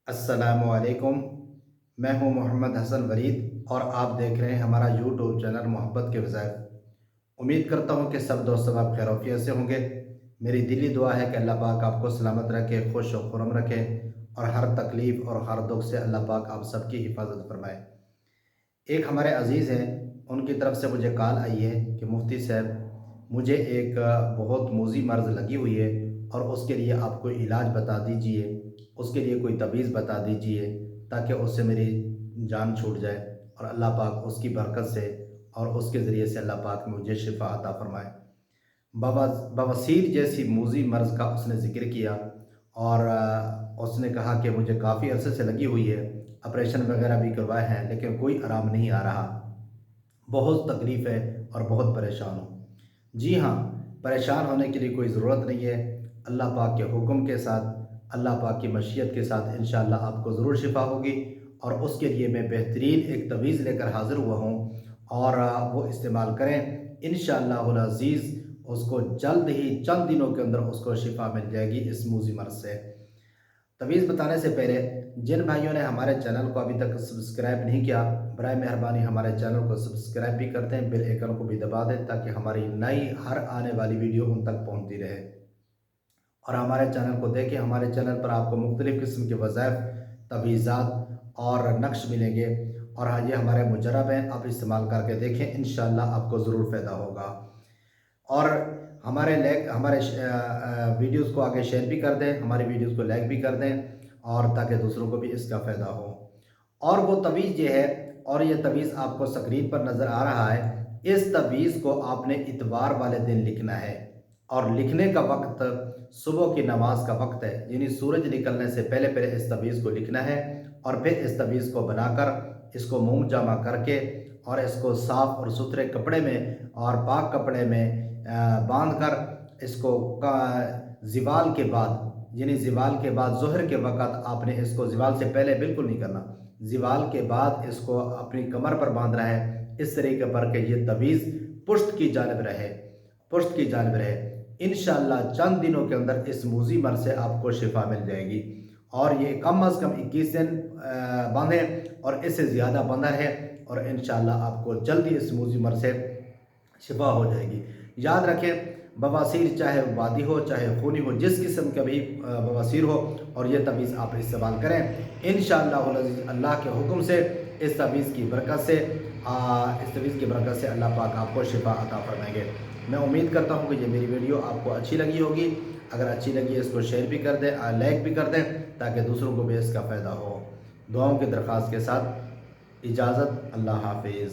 अस्सलामुअलैकुम। मैं हूं मोहम्मद हसन वरीद और आप देख रहे हैं हमारा यूट्यूब चैनल मोहब्बत के वज़ाइफ। उम्मीद करता हूं कि सब दोस्त आप खैरियत से होंगे। मेरी दिली दुआ है कि अल्लाह पाक आपको सलामत रखे, खुश और खुरम रखे और हर तकलीफ़ और हर दुख से अल्लाह पाक आप सबकी हिफाजत फरमाए। एक हमारे अज़ीज़ हैं, उनकी तरफ से मुझे कॉल आई है कि मुफ्ती साहब, मुझे एक बहुत मोज़ी मर्ज़ लगी हुई है और उसके लिए आप कोई इलाज बता दीजिए, उसके लिए कोई तवीज़ बता दीजिए ताकि उससे मेरी जान छूट जाए और अल्लाह पाक उसकी बरकत से और उसके ज़रिए से अल्लाह पाक मुझे शिफ़ा अता फ़रमाए। बवासीर जैसी मूज़ी मर्ज़ का उसने ज़िक्र किया और उसने कहा कि मुझे काफ़ी अरसे से लगी हुई है, ऑपरेशन वगैरह भी करवाए हैं लेकिन कोई आराम नहीं आ रहा, बहुत तकलीफ़ है और बहुत परेशान हूँ। जी हाँ, परेशान होने की कोई ज़रूरत नहीं है। अल्लाह पाक के हुक्म के साथ, अल्लाह पाक की मशीयत के साथ इंशाअल्लाह आपको ज़रूर शिफ़ा होगी और उसके लिए मैं बेहतरीन एक तवीज़ लेकर हाज़िर हुआ हूँ और वो इस्तेमाल करें। इंशाअल्लाहुल अज़ीज़ उसको जल्द ही चंद दिनों के अंदर उसको शिफ़ा मिल जाएगी इस मूज़ी मर्ज़ से। तवीज़ बताने से पहले जिन भाइयों ने हमारे चैनल को अभी तक सब्सक्राइब नहीं किया, बराए मेहरबानी हमारे चैनल को सब्सक्राइब भी कर दें, बेल आइकन को भी दबा दें ताकि हमारी नई हर आने वाली वीडियो उन तक पहुंचती रहे। और हमारे चैनल को देखें, हमारे चैनल पर आपको मुख्तलिफ़ किस्म के वज़ाइफ, तवीज़ात और नक्श मिलेंगे और हाँ, ये हमारे मुजरब हैं, आप इस्तेमाल करके देखें, इंशाअल्लाह आपको ज़रूर फ़ायदा होगा। और हमारे वीडियोज़ को आगे शेयर भी कर दें, हमारी वीडियोज़ को लाइक भी कर दें और ताकि दूसरों को भी इसका फ़ायदा हो। और वो तवीज़ ये है, और ये तवीज़ आपको स्क्रीन पर नज़र आ रहा है, इस तवीज़ को आपने इतवार वाले दिन लिखना है और लिखने का वक्त सुबह की नमाज का वक्त है, यानी सूरज निकलने से पहले पहले इस तवीज़ को लिखना है और फिर इस तवीज़ को बनाकर इसको मुँह जामा करके और इसको साफ़ और सुथरे कपड़े में और पाक कपड़े में बांध कर इसको ज़िवाल के बाद, यानी ज़िवाल के बाद ज़ोहर के वक़्त आपने इसको, ज़िवाल से पहले बिल्कुल नहीं करना, ज़िवाल के बाद इसको अपनी कमर पर बांधना है इस तरीके पर कि ये तवीज़ पुश्त की जानिब रहे, पुश्त की जानिब रहे। इंशाअल्लाह चंद दिनों के अंदर इस मूज़ी मर्ज़ से आपको शिफ़ा मिल जाएगी और ये कम अज़ कम 21 दिन बांधें और इससे ज़्यादा बंधा है और इंशाअल्लाह आपको जल्दी इस मूज़ी मर्ज़ से शिफा हो जाएगी। याद रखें, बवासीर चाहे वादी हो चाहे खूनी हो, जिस किस्म का भी बवासीर हो, और ये तवीज़ आप इस्तेमाल करें इंशाअल्लाहुल अज़ीज़। अल्लाह के हुक्म से इस तवीज़ की बरकत से अल्लाह पाक आपको शिफा अता फरमाएंगे। मैं उम्मीद करता हूँ कि ये मेरी वीडियो आपको अच्छी लगी होगी। अगर अच्छी लगी है इसको शेयर भी कर दें, लाइक भी कर दें ताकि दूसरों को भी इसका फ़ायदा हो। दुआओं की दरख्वास्त के साथ इजाज़त, अल्लाह हाफ़िज़।